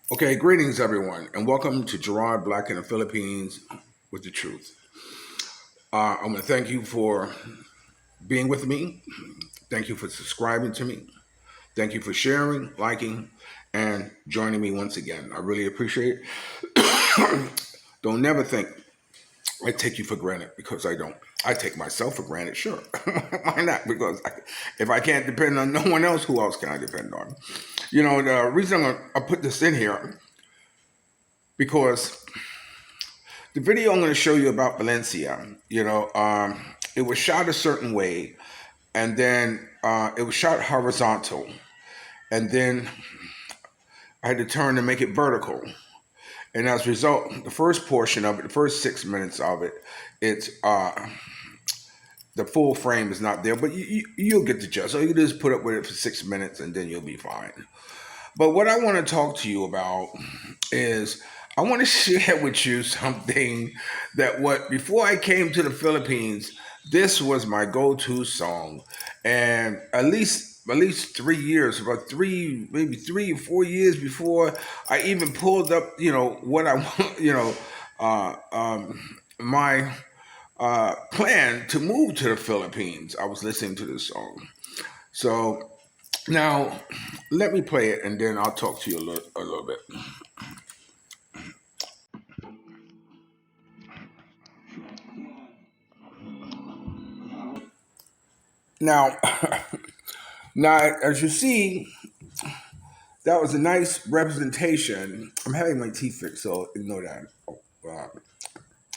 Okay, greetings everyone, and welcome to Gerard Black in the Philippines with the Truth. I want to thank you for being with me. Thank you for subscribing to me. Thank you for sharing, liking, and joining me once again. I really appreciate it. Don't never think I take you for granted because I don't. I take myself for granted, sure. Why not? Because if I can't depend on no one else, who else can I depend on? You know, the reason I put this in here because the video I'm going to show you about Valencia, it was shot a certain way, and then it was shot horizontal, and then I had to turn to make it vertical. And as a result, the first portion of it, the first 6 minutes of it, it's the full frame is not there, but you'll get the gist. So you just put up with it for 6 minutes, and then you'll be fine. But what I want to talk to you about is I want to share with you something that before I came to the Philippines, this was my go-to song, and at least 3 years, about maybe 3 or 4 years before I even pulled up, what I want, my plan to move to the Philippines, I was listening to this song. So now let me play it, and then I'll talk to you a little bit. Now, now, as you see, that was a nice representation. I'm having my teeth fixed, so ignore that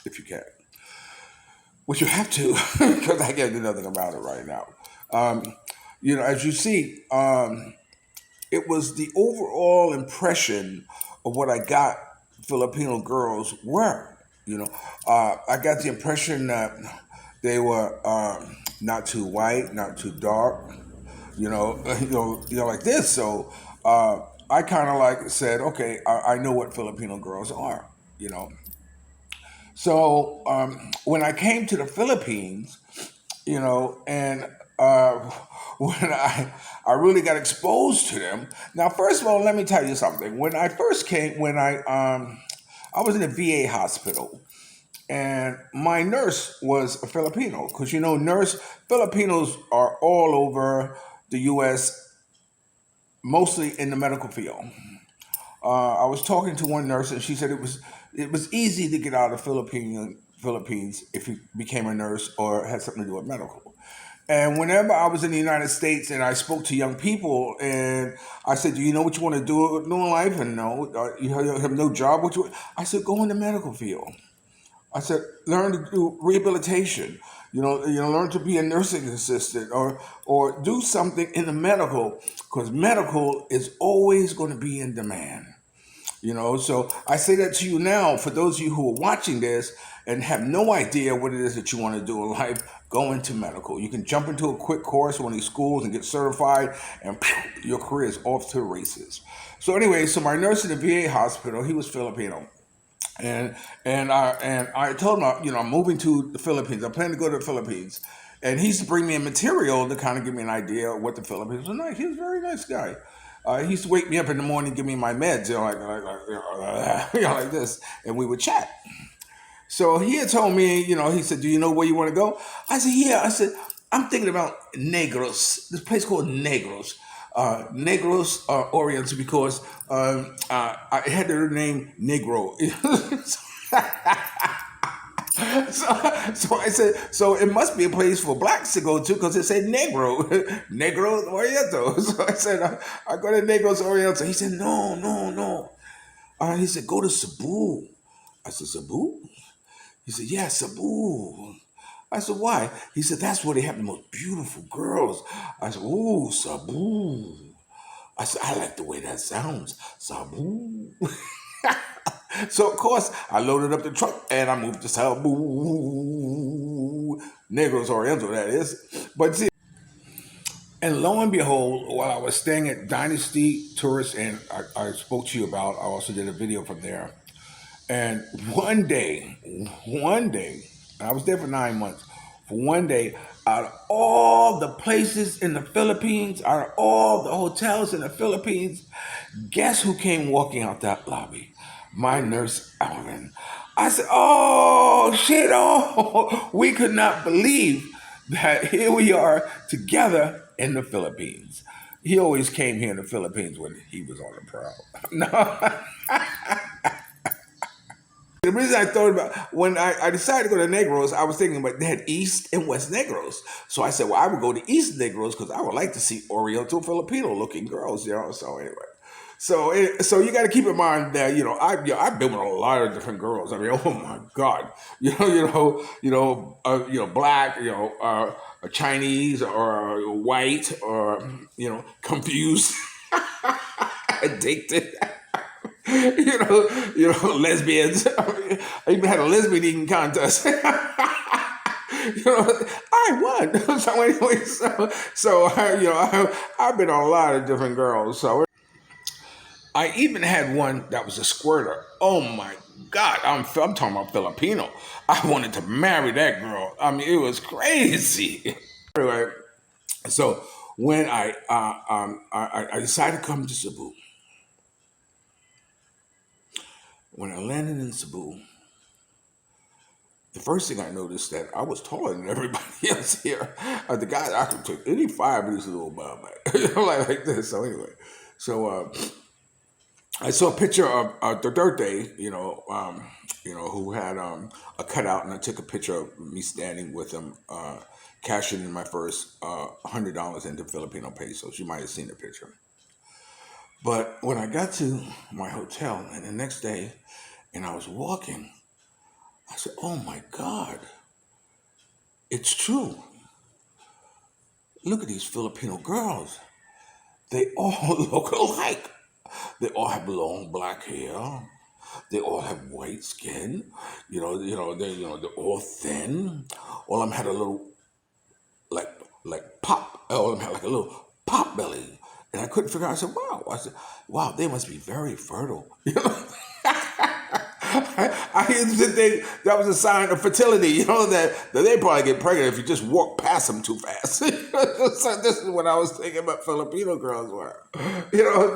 if you can. Which you have to, because I can't do nothing about it right now. As you see, it was the overall impression of what I got Filipino girls were. I got the impression that they were not too white, not too dark, like this. So I kind of like said, okay, I know what Filipino girls are, you know. So when I came to the Philippines, and when I really got exposed to them. Now, first of all, let me tell you something. When I first came, when I was in a VA hospital, and my nurse was a Filipino, because nurse Filipinos are all over the U.S., mostly in the medical field. I was talking to one nurse, and she said it was easy to get out of Philippines if you became a nurse or had something to do with medical. And whenever I was in the United States and I spoke to young people, and I said, "Do you know what you want to do in life?" And no, you have no job. I said, "Go in the medical field." I said, learn to do rehabilitation. Learn to be a nursing assistant or do something in the medical, because medical is always going to be in demand. So I say that to you now, for those of you who are watching this and have no idea what it is that you want to do in life, go into medical. You can jump into a quick course at one of these schools and get certified, and your career is off to the races. So anyway, so my nurse in the VA hospital, he was Filipino. And I told him, I'm moving to the Philippines. I plan to go to the Philippines, and he used to bring me in material to kind of give me an idea of what the Philippines was like. He was a very nice guy. He used to wake me up in the morning, give me my meds, like this, and we would chat. So he had told me, he said, "Do you know where you want to go?" I said, "Yeah." I said, "I'm thinking about Negros, this place called Negros." Negros Oriental, because I had their name Negro. So I said, so it must be a place for blacks to go to, because it said Negro, Negros Oriental. So I said, I go to Negros Oriental. He said, no, no, no. He said, go to Cebu. I said, Cebu? He said, yeah, Cebu. I said, why? He said, that's where they have the most beautiful girls. I said, ooh, Cebu. I said, I like the way that sounds. Cebu. So, of course, I loaded up the truck and I moved to Cebu. Negros Oriental, that is. But see, and lo and behold, while I was staying at Dynasty Tourist, and I spoke to you about, I also did a video from there. And one day, and I was there for 9 months. for one day, out of all the places in the Philippines, out of all the hotels in the Philippines, guess who came walking out that lobby? My nurse, Alvin. I said, oh, shit, oh, we could not believe that here we are together in the Philippines. He always came here in the Philippines when he was on the prowl. No, the reason I thought about when I decided to go to Negros, I was thinking about they had East and West Negros. So I said, well, I would go to East Negros because I would like to see Oriental Filipino looking girls, you know. So anyway, so you got to keep in mind that I've been with a lot of different girls. I mean, oh my God, black, Chinese or white or confused, addicted. Lesbians. I even had a lesbian eating contest. I won. So anyway, I've been on a lot of different girls. So I even had one that was a squirter. Oh my God, I'm talking about Filipino. I wanted to marry that girl. I mean, it was crazy. Anyway, so when I decided to come to Cebu, when I landed in Cebu, the first thing I noticed that I was taller than everybody else here. The guy I could take any five of these little bum, like this. So anyway, so I saw a picture of Duterte, who had a cutout, and I took a picture of me standing with him, cashing in my first $100 into Filipino pesos. You might have seen the picture. But when I got to my hotel, and the next day, and I was walking, I said, "Oh my God, it's true. Look at these Filipino girls. They all look alike. They all have long black hair. They all have white skin. They're all thin. All of them had a little like pop. All of them had like a little pop belly." And I couldn't figure out. I said, "Wow." I said, "Wow, they must be very fertile." I used to think that was a sign of fertility, that they probably get pregnant if you just walk past them too fast. So this is what I was thinking about Filipino girls were.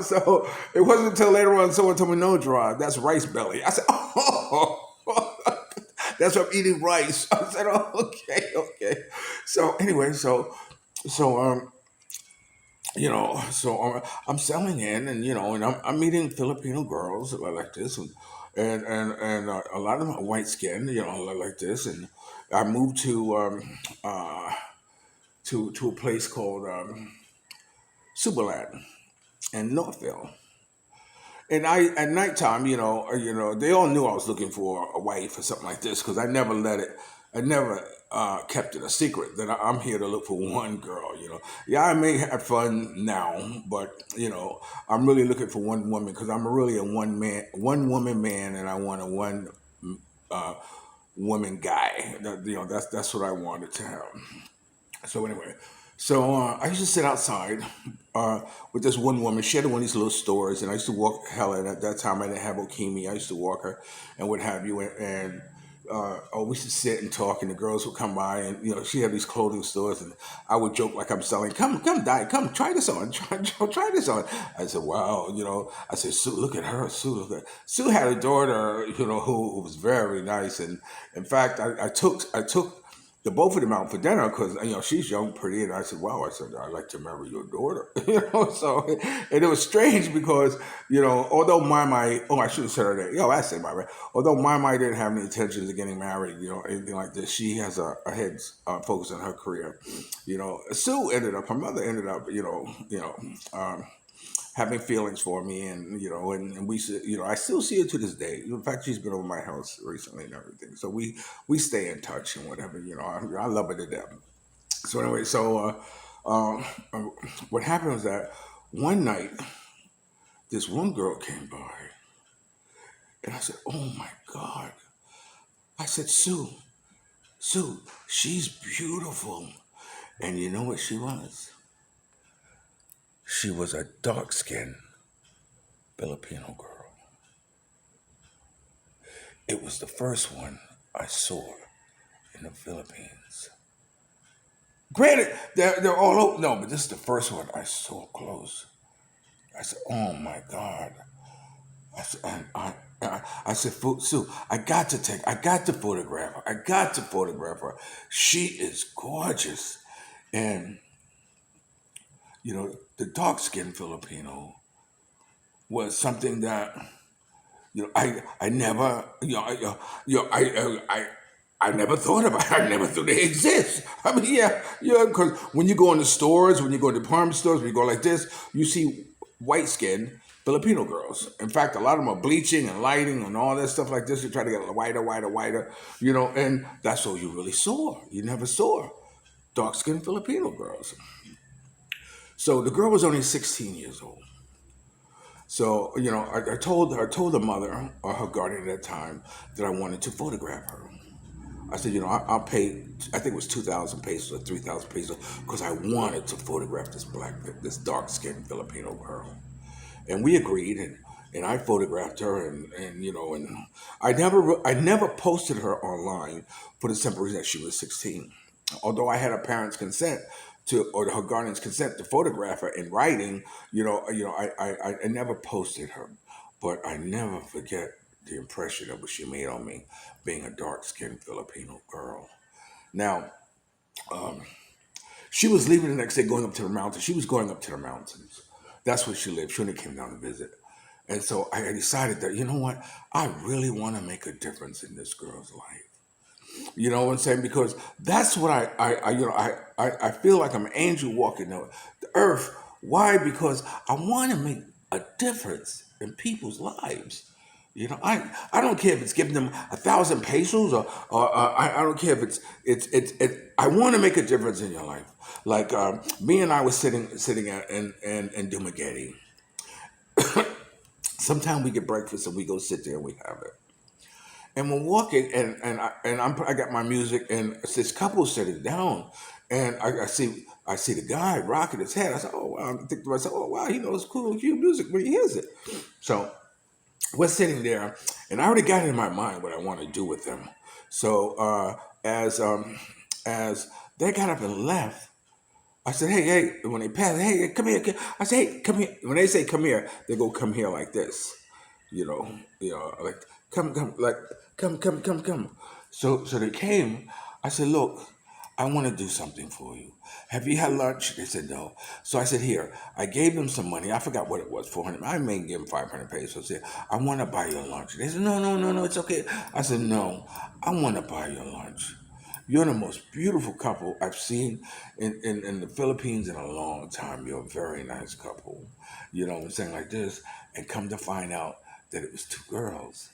So it wasn't until later on someone told me, "No, Gerard, that's rice belly." I said, "Oh, that's what I'm eating rice." I said, "Oh, okay, okay." So anyway, so I'm selling in, and I'm meeting Filipino girls like this, and a lot of them are white skinned, like this, and I moved uh, to a place called Subaland in Northville. And I at nighttime, they all knew I was looking for a wife or something like this because I never let it. I never kept it a secret that I'm here to look for one girl. Yeah, I may have fun now, but I'm really looking for one woman because I'm really a one woman man, and I want a one uh, woman guy. That's what I wanted to have. So anyway, I used to sit outside with this one woman. She had one of these little stores, and I used to walk Helen. At that time, I didn't have Okimi. I used to walk her and what have you. We used to sit and talk, and the girls would come by, and she had these clothing stores, and I would joke like I'm selling. Come, Di, come, try this on, try this on. I said, wow, I said, Sue, look at her, Sue, look at. Sue had a daughter, who was very nice, and in fact, I took the both of them out for dinner because she's young, pretty, and I said, "Wow," I said, "I'd like to marry your daughter." So and it was strange because although my oh, I should have said her name. I said my right. Although my didn't have any intentions of getting married, anything like this, she has her head focused on her career. Sue ended up, her mother ended up, um, having feelings for me, and we said, I still see her to this day. In fact, she's been over my house recently and everything. So we stay in touch and whatever. I love her to death. So anyway, uh, what happened was that one night this one girl came by, and I said, "Oh my God!" I said, "Sue, Sue, she's beautiful." And you know what she was? She was a dark skinned Filipino girl. It was the first one I saw in the Philippines. Granted, they're all over. No, but this is the first one I saw close. I said, "Oh my God!" I said, I said, Sue, I got to photograph her. I got to photograph her. She is gorgeous, and the dark skinned Filipino was something that I never, I never thought about. I never thought they exist. I mean, yeah, because when you go in the stores, when you go to department stores, when you go like this, you see white skinned Filipino girls. In fact, a lot of them are bleaching and lighting and all that stuff like this to try to get whiter, whiter, whiter. And that's all you really saw. You never saw dark skinned Filipino girls. So the girl was only 16 years old. So I told the mother or her guardian at the time that I wanted to photograph her. I said, I'll pay. I think it was 2,000 pesos or 3,000 pesos because I wanted to photograph this dark skinned Filipino girl. And we agreed, and I photographed her, and I never posted her online for the simple reason that she was 16. Although I had her parents' consent or her guardian's consent to photograph her in writing, I never posted her, but I never forget the impression that she made on me, being a dark skinned Filipino girl. Now, she was leaving the next day going up to the mountains. She was going up to the mountains. That's where she lived. She only came down to visit. And so I decided that, you know what? I really want to make a difference in this girl's life. You know what I'm saying? Because that's what I feel like I'm an angel walking the earth. Why? Because I want to make a difference in people's lives. I don't care if it's giving them 1,000 pesos or I don't care if I want to make a difference in your life. Like me and I was sitting at in Dumaguete. Sometimes we get breakfast and we go sit there and we have it. And we're walking, I got my music, and this couple sitting down, and I see the guy rocking his head. I said, "Oh wow!" I think to myself, "Oh wow, he knows cool, cute music when he hears it." So we're sitting there, and I already got it in my mind what I want to do with them. So as they got up and left, I said, "Hey, hey!" And when they passed, "Hey, come here!" I said, "Hey, come here!" When they say "come here," they go "come here" like this, like like come. So they came. I said, "Look, I want to do something for you. Have you had lunch?" They said no. So I said, "Here." I gave them some money. I forgot what it was, 400. I may give them 500 pesos. I said, "I want to buy you lunch." They said, "No, no, no, no, it's okay." I said, "No, I want to buy you lunch. You're the most beautiful couple I've seen in the Philippines in a long time. You're a very nice couple." You know what I'm saying? Like this. And come to find out that it was two girls.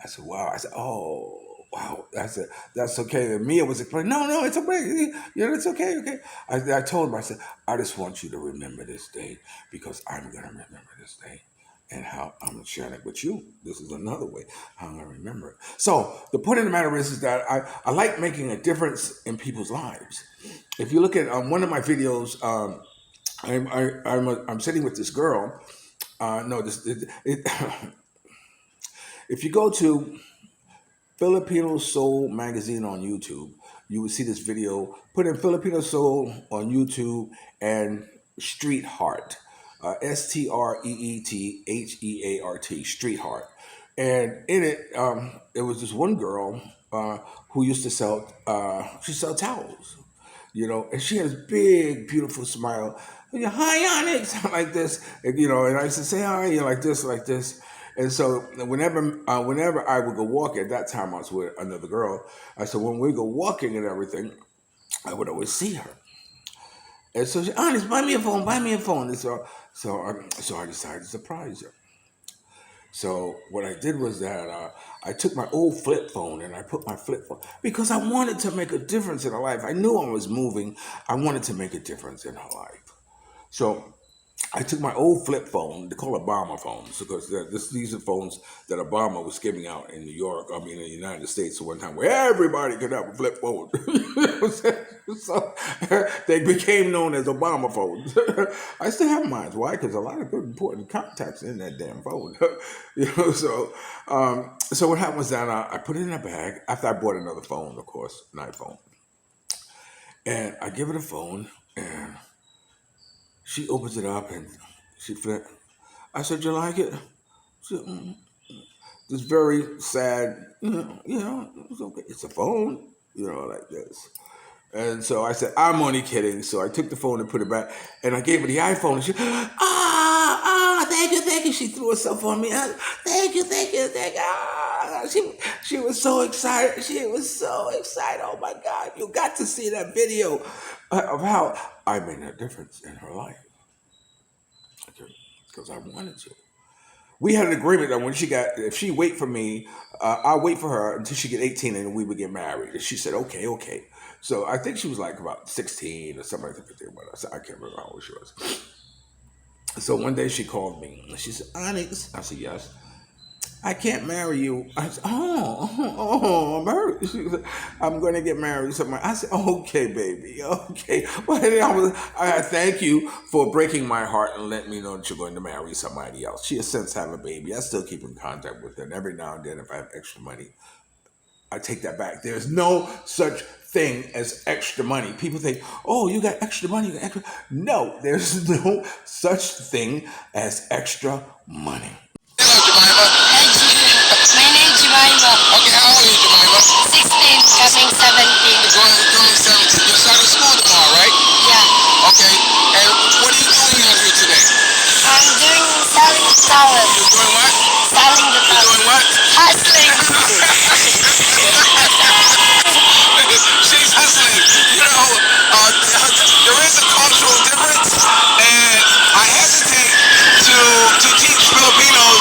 I said, "Wow." I said, "Oh, wow." I said, "That's okay." And Mia was explaining, "No, no, it's okay. It's okay, okay." I told him, I said, "I just want you to remember this day because I'm going to remember this day and how I'm sharing it with you. This is another way how I'm going to remember it." So the point of the matter is that I like making a difference in people's lives. If you look at one of my videos, I'm sitting with this girl. No, if you go to Filipino Soul magazine on YouTube, you will see this video. Put in Filipino Soul on YouTube and Street Heart, STREETHEART, Street Heart. And in it, it was this one girl who used to she sell towels, and she has big, beautiful smile. "Hi, Onyx," like this, and I used to say hi, like this. And so whenever I would go walking, at that time I was with another girl. I said when we go walking and everything, I would always see her. And so she, "Onyx, buy me a phone, buy me a phone." And so I decided to surprise her. So what I did was that I took my old flip phone and I put my flip phone because I wanted to make a difference in her life. I knew I was moving. I wanted to make a difference in her life. So I took my old flip phone, they call it bomber phones, because these are phones that Obama was giving out in New York, I mean, in the United States at one time, where everybody could have a flip phone. So they became known as Obama phones. I still have mine. Why? Because a lot of good, important contacts in that damn phone. So what happened was that I put it in a bag after I bought another phone, of course, an iPhone. And I give her the phone, and she opens it up, and she flip. I said, "You like it?" She said, This very sad, it's okay. It's a phone, like this. And so I said, I'm only kidding. So I took the phone and put it back, and I gave her the iPhone. And she, thank you, thank you. She threw herself on me. Thank you, thank you, thank you. She was so excited. She was so excited. Oh my God! You got to see that video of how I made a difference in her life because I wanted to. We had an agreement that if she wait for me, I'll wait for her until she get 18 and we would get married. And she said, okay, okay. So I think she was like about 16 or something like that. I can't remember how old she was. So one day she called me and she said, Onyx. I said, yes. I can't marry you. I said, I'm hurt. She said, I'm going to get married. I said, okay, baby, okay. Well, I thank you for breaking my heart and letting me know that you're going to marry somebody else. She has since had a baby. I still keep in contact with her. And every now and then, if I have extra money, I take that back. There's no such thing as extra money. People think, oh, you got extra money. You got extra. No, there's no such thing as extra money. Hello, Jemima. My name is Jemima. Okay, how old are you, Jemima? 16, coming 17. Going 17. You're starting school tomorrow, right? Yeah. Okay, and what are you doing out here today? I'm doing selling towels. You're doing what? Selling the towels. You're doing what? Hustling. She's hustling. There is a cultural difference, and I hesitate to teach Filipinos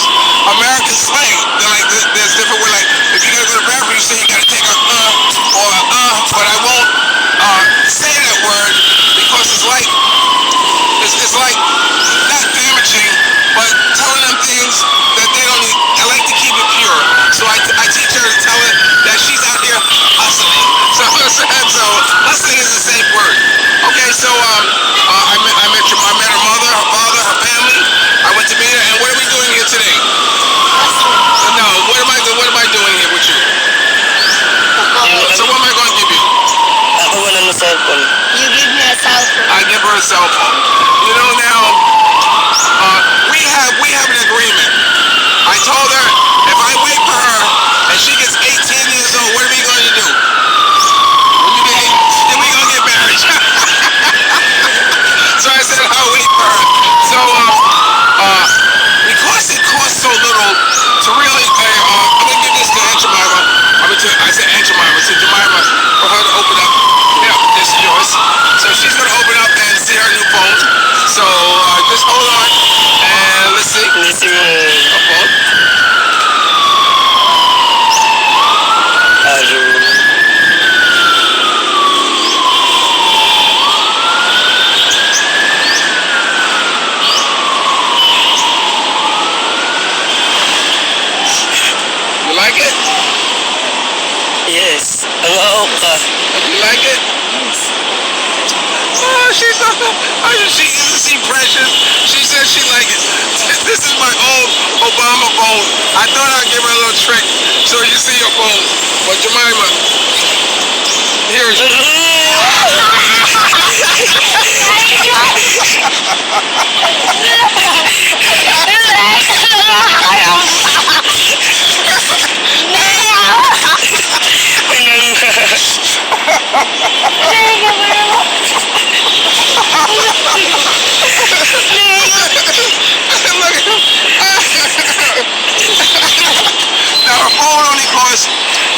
American slang. There's different words. Like if you're gonna go to the bathroom, you say you gotta take a or a but I won't say that word because it's like not damaging, but telling them things that they don't need. I like to keep it pure, so I teach her to tell her that she's out here hustling. So hustling is the safe word. Okay, so I met her mother, her father, her family. I went to meet her, and what are we doing here today? No, what am I doing here with you? So what am I going to give you? Cell phone. You give me a cell phone. I give her a cell phone. Now we have an agreement. I told her if I wait for her and she gets 18 years old, what are we going to do? When you get 18, then we going to get married. So I said I'll wait for her. So because it costs so little to really, I'm going to give this to Aunt Jemima. I said Aunt Jemima. I said Jemima for her to open up. Yeah, this is yours. So she's going to open up and see her new phone. So just hold on and let's see. Let's see a phone. You like it? Yes. You like it? Oh, isn't she precious? She says she like it. This is my old Obama phone. I thought I'd give her a little trick so you see your phone. But Jemima, here it Now her phone only costs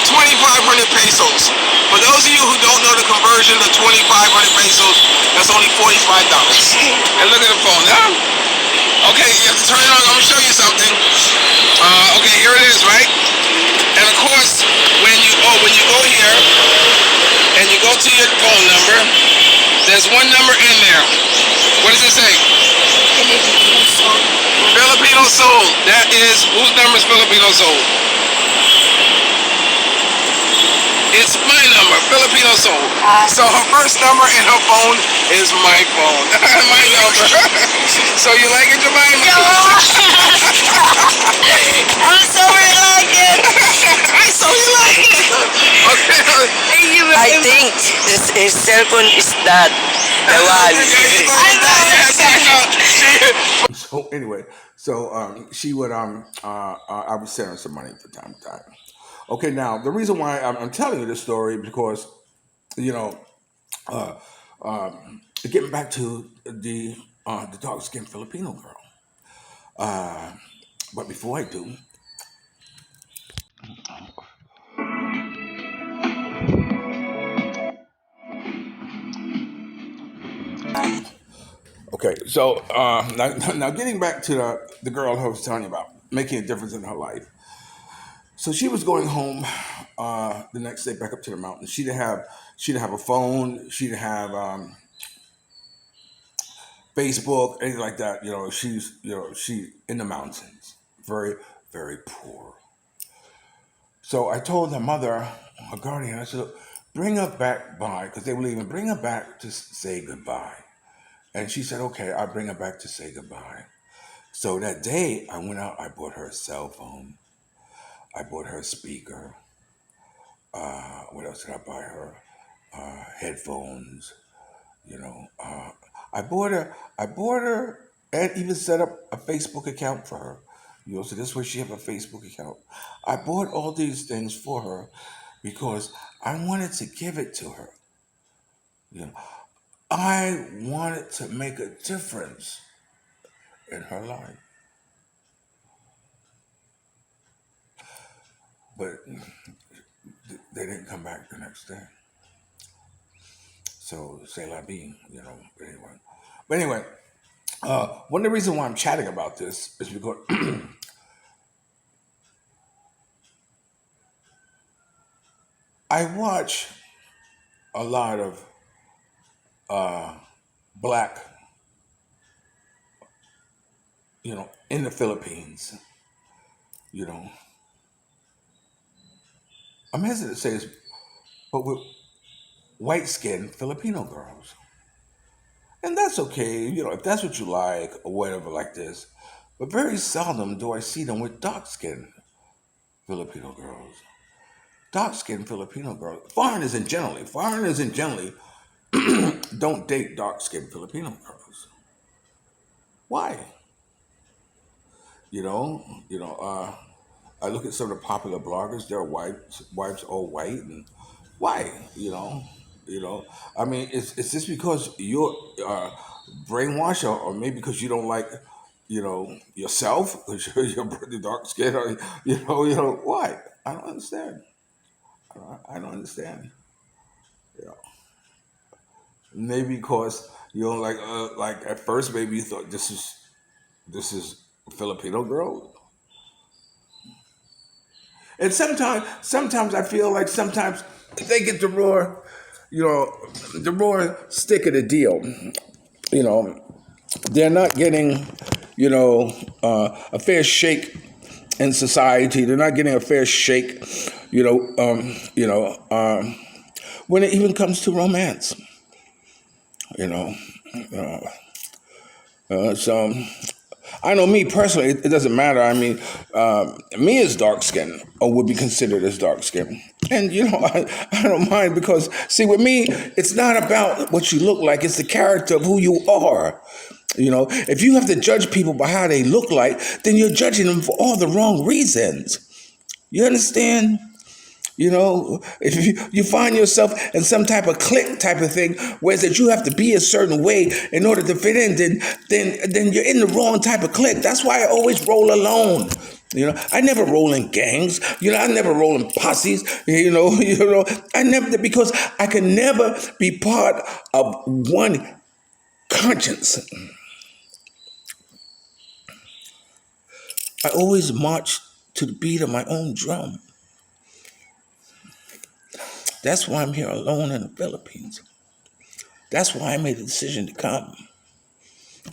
2,500 pesos. For those of you who don't know the conversion to 2,500 pesos, that's only $45. And look at the phone, huh? Okay, you have to turn it on. I'm gonna show you something. Okay, here it is, right? And of course, when you go here and you go to your phone number, there's one number in there. What does it say? Filipino Soul. That is, whose number is Filipino Soul? It's my number, Filipino Soul. So her first number in her phone is my phone. My number. So you like it, Jemima? I'm sorry, I like it. So you like it? Okay. I think this His cellphone is that the one. So anyway, so she would I would send her some money from time to time. Okay, now the reason why I'm telling you this story because you know uh, getting back to the dark skinned Filipino girl. Uh, but before I do, okay, so now getting back to the girl I was telling you about, making a difference in her life. So she was going home the next day back up to the mountain. She didn't have a phone. She didn't have Facebook, anything like that. She in the mountains, very very poor. So I told her mother, her guardian, I said, "Look, bring her back by because they were leaving. Bring her back to say goodbye." And she said, "Okay, I'll bring her back to say goodbye." So that day, I went out. I bought her a cell phone. I bought her a speaker. What else did I buy her? Headphones. You know, I bought her. I bought her, and even set up a Facebook account for her. So this way she have a Facebook account. I bought all these things for her because I wanted to give it to her. You know, I wanted to make a difference in her life, but they didn't come back the next day. So say la vie, But anyway, one of the reasons why I'm chatting about this is because I watch a lot of black, in the Philippines. You know, I'm hesitant to say this, but with white skinned Filipino girls, and that's okay. If that's what you like or whatever, like this. But very seldom do I see them with dark skinned Filipino girls. Dark skinned Filipino girls. Foreigners in generally don't date dark skinned Filipino girls. Why? You know, you know. I look at some of the popular bloggers; their wives all white, and why? You know. I mean, it's just because you're brainwashed, or maybe because you don't like, yourself, because you're pretty dark skinned, or why? I don't understand. I don't understand. You know, maybe because you don't like at first, maybe you thought this is a Filipino girl. And sometimes I feel like sometimes they get you know, the raw stick of the deal. You know, they're not getting, a fair shake in society. They're not getting a fair shake, when it even comes to romance. You know, so I know me personally, it doesn't matter. I mean, me as dark skinned or would be considered as dark skinned. And, I don't mind because, see, with me, it's not about what you look like, it's the character of who you are. If you have to judge people by how they look like, then you're judging them for all the wrong reasons. You understand? If you find yourself in some type of clique type of thing, where it's that you have to be a certain way in order to fit in, then you're in the wrong type of clique. That's why I always roll alone. I never roll in gangs. I never roll in posses. I never because I can never be part of one conscience. I always march to the beat of my own drum. That's why I'm here alone in the Philippines. That's why I made the decision to come.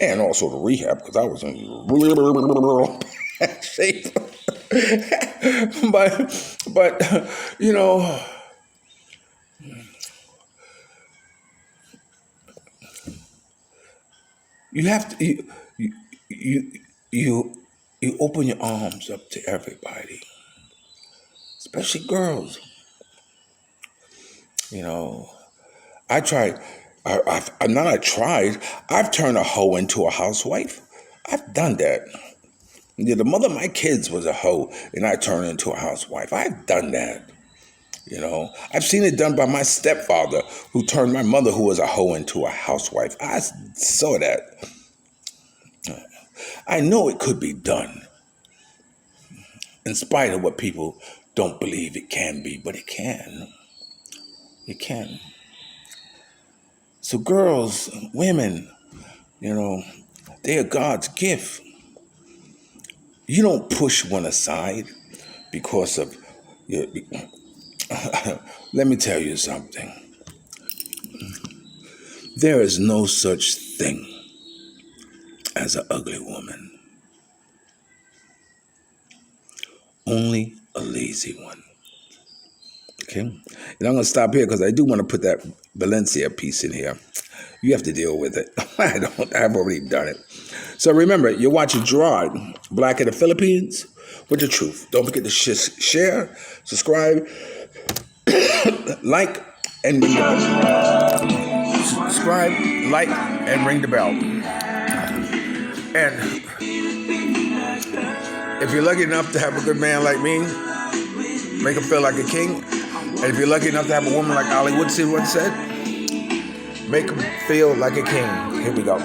And also the rehab, because I was in real bad shape. but you have to you you you open your arms up to everybody, especially girls. You know, I tried. Not I tried. I've turned a hoe into a housewife. I've done that. Yeah, the mother of my kids was a hoe, and I turned her into a housewife. I've done that. I've seen it done by my stepfather, who turned my mother, who was a hoe, into a housewife. I saw that. I know it could be done, in spite of what people don't believe it can be, but it can. It can. So girls, women, they are God's gift. You don't push one aside because of your. Let me tell you something. There is no such thing as an ugly woman. Only a lazy one. Okay? And I'm going to stop here because I do want to put that Valencia piece in here. You have to deal with it. I've already done it. So remember, you're watching Gerard, Black in the Philippines, with the truth. Don't forget to share, subscribe, like, and ring the bell. Subscribe, like, and ring the bell. And if you're lucky enough to have a good man like me, make him feel like a king. And if you're lucky enough to have a woman like Ali Woodson once said, make him feel like a king. Here we go.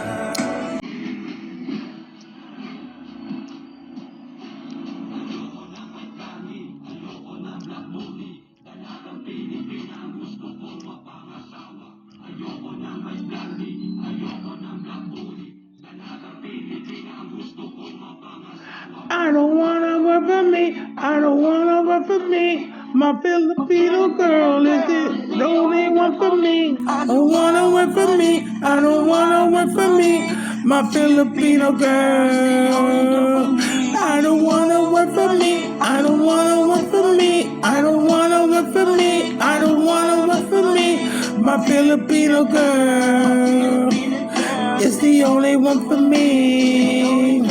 I don't wanna work for me. I don't wanna work for me. My Filipino girl is the only one for me. I don't wanna work for me. I don't wanna work for me. My Filipino girl. I don't wanna work for me. I don't wanna work for me. I don't wanna work for me. I don't wanna work for me. My Filipino girl is the only one for me.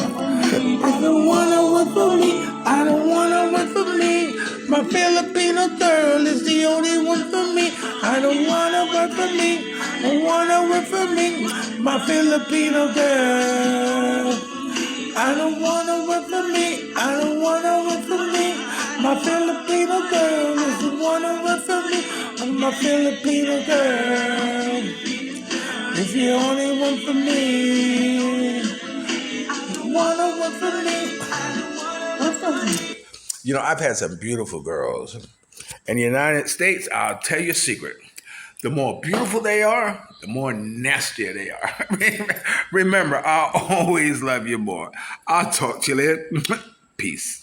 I don't wanna work for me. I don't wanna work for me. My Filipino girl is the only one for me. I don't wanna work for me. I wanna work for me. My Filipino girl. I don't wanna work for me. I don't wanna work for me. My Filipino girl is the one to work for me. My Filipino girl is the only one for me. Wanna work for me. I've had some beautiful girls. In the United States, I'll tell you a secret. The more beautiful they are, the more nastier they are. Remember, I'll always love you more. I'll talk to you later. Peace.